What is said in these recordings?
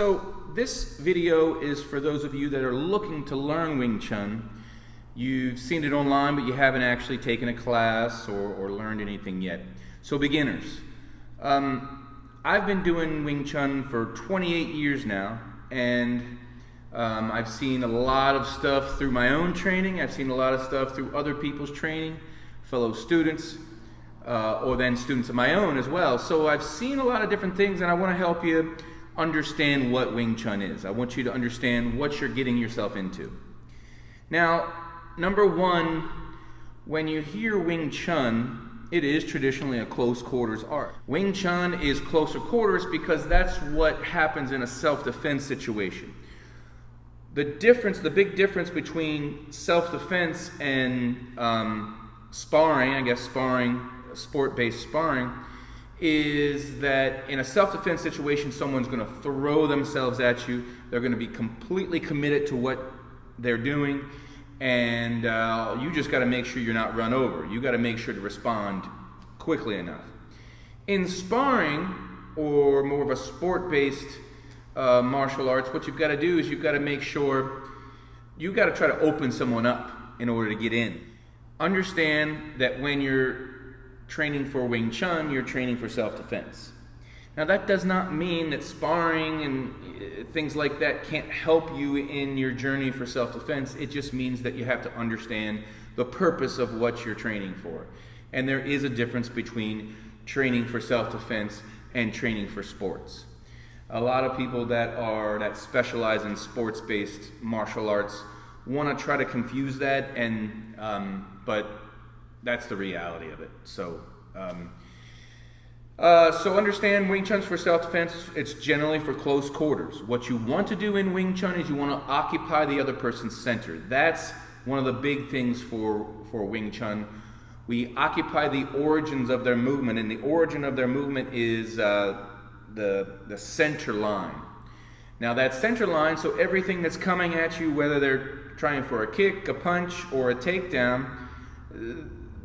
So this video is for those of you that are looking to learn Wing Chun. You've seen it online, but you haven't actually taken a class or learned anything yet. So beginners. I've been doing Wing Chun for 28 years now, and I've seen a lot of stuff through my own training. I've seen a lot of stuff through other people's training, fellow students, or then students of my own as well. So I've seen a lot of different things, and I want to help you understand what Wing Chun is. I want you to understand what you're getting yourself into. Now, number one, when you hear Wing Chun, it is traditionally a close quarters art. Wing Chun is closer quarters because that's what happens in a self-defense situation. The big difference between self-defense and sparring, sport-based sparring, is that in a self-defense situation, someone's going to throw themselves at you. They're going to be completely committed to what they're doing, and you just got to make sure you're not run over. You got to make sure to respond quickly enough. In sparring, or more of a sport-based martial arts, what you've got to do is you've got to make sure you've got to try to open someone up in order to get in. Understand that when you're training for Wing Chun, you're training for self-defense. Now that does not mean that sparring and things like that can't help you in your journey for self-defense. It just means that you have to understand the purpose of what you're training for. And there is a difference between training for self-defense and training for sports. A lot of people that specialize in sports-based martial arts want to try to confuse that, but that's the reality of it. So understand Wing Chun's for self-defense. It's generally for close quarters. What you want to do in Wing Chun is you want to occupy the other person's center. That's one of the big things for Wing Chun. We occupy the origins of their movement, and the origin of their movement is the center line. Now that center line, so everything that's coming at you, whether they're trying for a kick, a punch, or a takedown,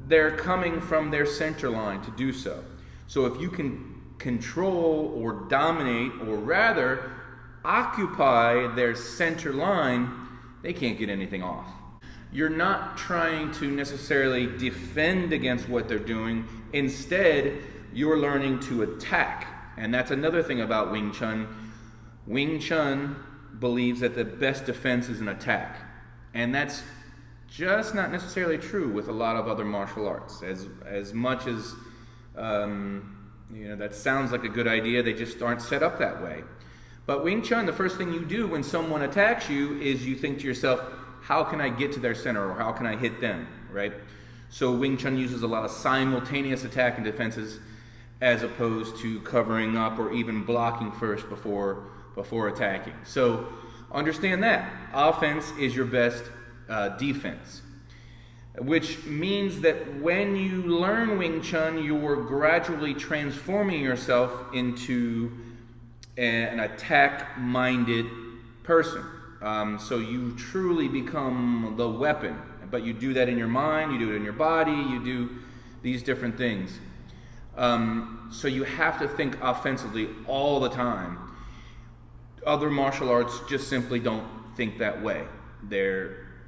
they're coming from their center line to do so. So if you can control or dominate, or rather occupy their center line, they can't get anything off. You're not trying to necessarily defend against what they're doing. Instead, you're learning to attack. And that's another thing about Wing Chun. Wing Chun believes that the best defense is an attack. And that's just not necessarily true with a lot of other martial arts. As much as that sounds like a good idea, they just aren't set up that way. But Wing Chun, the first thing you do when someone attacks you is you think to yourself, how can I get to their center, or how can I hit them, right? So Wing Chun uses a lot of simultaneous attack and defenses as opposed to covering up or even blocking first before attacking. So understand that. Offense is your best defense, which means that when you learn Wing Chun, you're gradually transforming yourself into an attack-minded person. So you truly become the weapon, but you do that in your mind, you do it in your body, you do these different things. So you have to think offensively all the time. Other martial arts just simply don't think that way.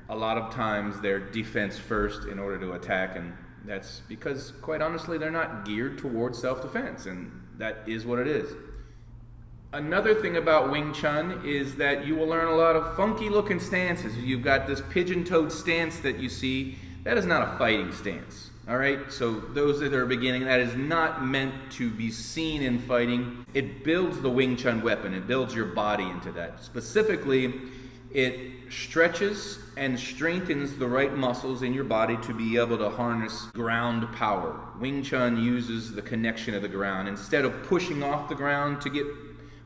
A lot of times they're defense first in order to attack, and that's because, quite honestly, they're not geared towards self-defense, and that is what it is. Another thing about Wing Chun is that you will learn a lot of funky looking stances. You've got this pigeon-toed stance that you see. That is not a fighting stance, all right? So those that are beginning, that is not meant to be seen in fighting. It builds the Wing Chun weapon. It builds your body into that. Specifically, it stretches and strengthens the right muscles in your body to be able to harness ground power. Wing Chun uses the connection of the ground. Instead of pushing off the ground to get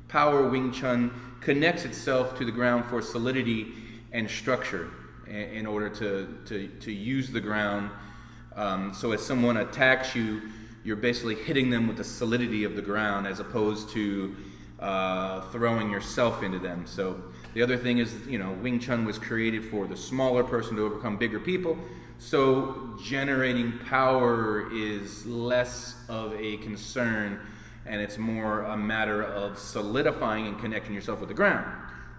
power, Wing Chun connects itself to the ground for solidity and structure in order to use the ground. So as someone attacks you, you're basically hitting them with the solidity of the ground as opposed to throwing yourself into them. So the other thing is, Wing Chun was created for the smaller person to overcome bigger people. So generating power is less of a concern and it's more a matter of solidifying and connecting yourself with the ground,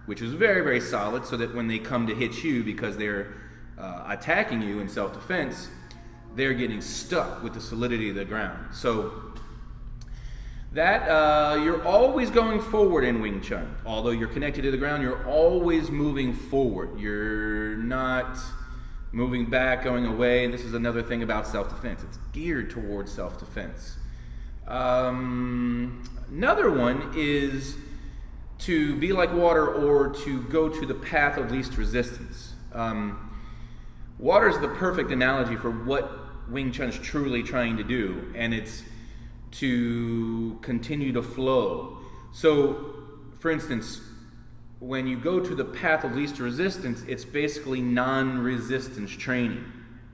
which is very, very solid, so that when they come to hit you because they're attacking you in self-defense, they're getting stuck with the solidity of the ground. So that you're always going forward in Wing Chun. Although you're connected to the ground, you're always moving forward. You're not moving back, going away. And this is another thing about self-defense. It's geared towards self-defense. Another one is to be like water, or to go to the path of least resistance. Water is the perfect analogy for what Wing Chun is truly trying to do, and it's to continue to flow. So, for instance, when you go to the path of least resistance, it's basically non-resistance training.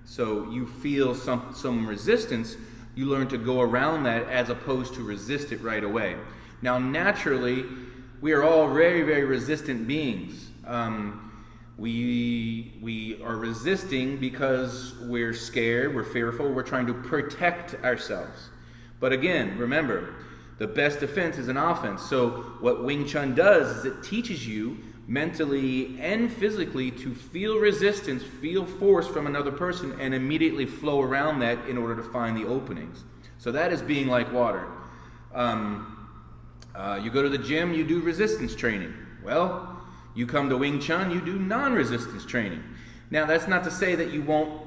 So you feel some resistance, you learn to go around that as opposed to resist it right away. Now, naturally, we are all very, very resistant beings. We are resisting because we're scared, we're fearful, we're trying to protect ourselves. But again, remember, the best defense is an offense. So what Wing Chun does is it teaches you mentally and physically to feel resistance, feel force from another person, and immediately flow around that in order to find the openings. So that is being like water. You go to the gym, you do resistance training. Well, you come to Wing Chun, you do non-resistance training. Now, that's not to say that you won't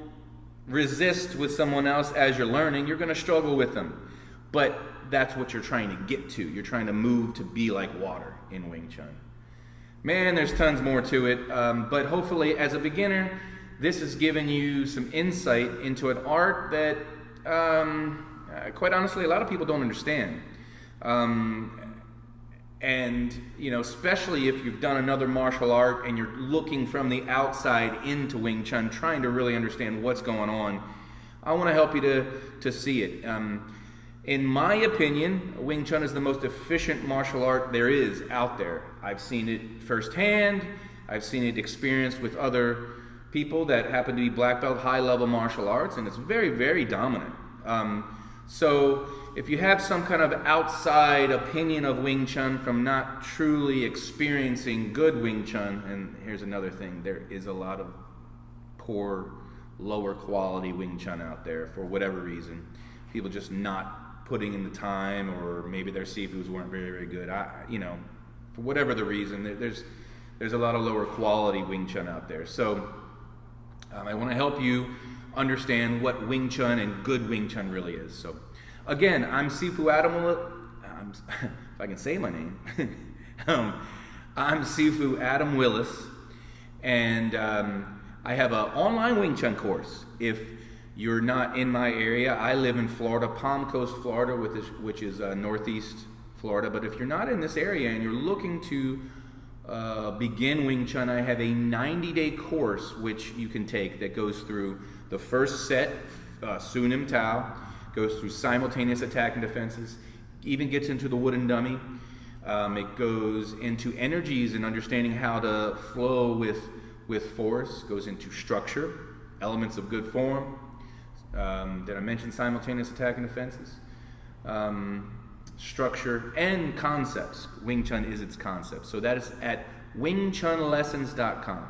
resist with someone else as you're learning. You're going to struggle with them. But that's what you're trying to get to. You're trying to move to be like water in Wing Chun. Man, there's tons more to it. But hopefully, as a beginner, this has given you some insight into an art that, quite honestly, a lot of people don't understand. And, especially if you've done another martial art and you're looking from the outside into Wing Chun, trying to really understand what's going on, I want to help you to see it. In my opinion, Wing Chun is the most efficient martial art there is out there. I've seen it firsthand. I've seen it experienced with other people that happen to be black belt, high-level martial arts, and it's very, very dominant. So if you have some kind of outside opinion of Wing Chun from not truly experiencing good Wing Chun, and here's another thing, there is a lot of poor, lower quality Wing Chun out there for whatever reason. People just not putting in the time, or maybe their Sifus weren't very, very good. For whatever the reason, there's a lot of lower quality Wing Chun out there. So I want to help you understand what Wing Chun and good Wing Chun really is. So again, I'm Sifu Adam Willis. If I can say my name. I'm Sifu Adam Willis, and I have an online Wing Chun course. If you're not in my area, I live in Florida, Palm Coast, Florida, which is northeast Florida. But if you're not in this area and you're looking to begin Wing Chun, I have a 90-day course which you can take that goes through the first set, Sunim Tao, goes through simultaneous attack and defenses, even gets into the wooden dummy. It goes into energies and understanding how to flow with force, goes into structure, elements of good form. Did I mention simultaneous attack and defenses? Structure and concepts. Wing Chun is its concept. So that is at wingchunlessons.com.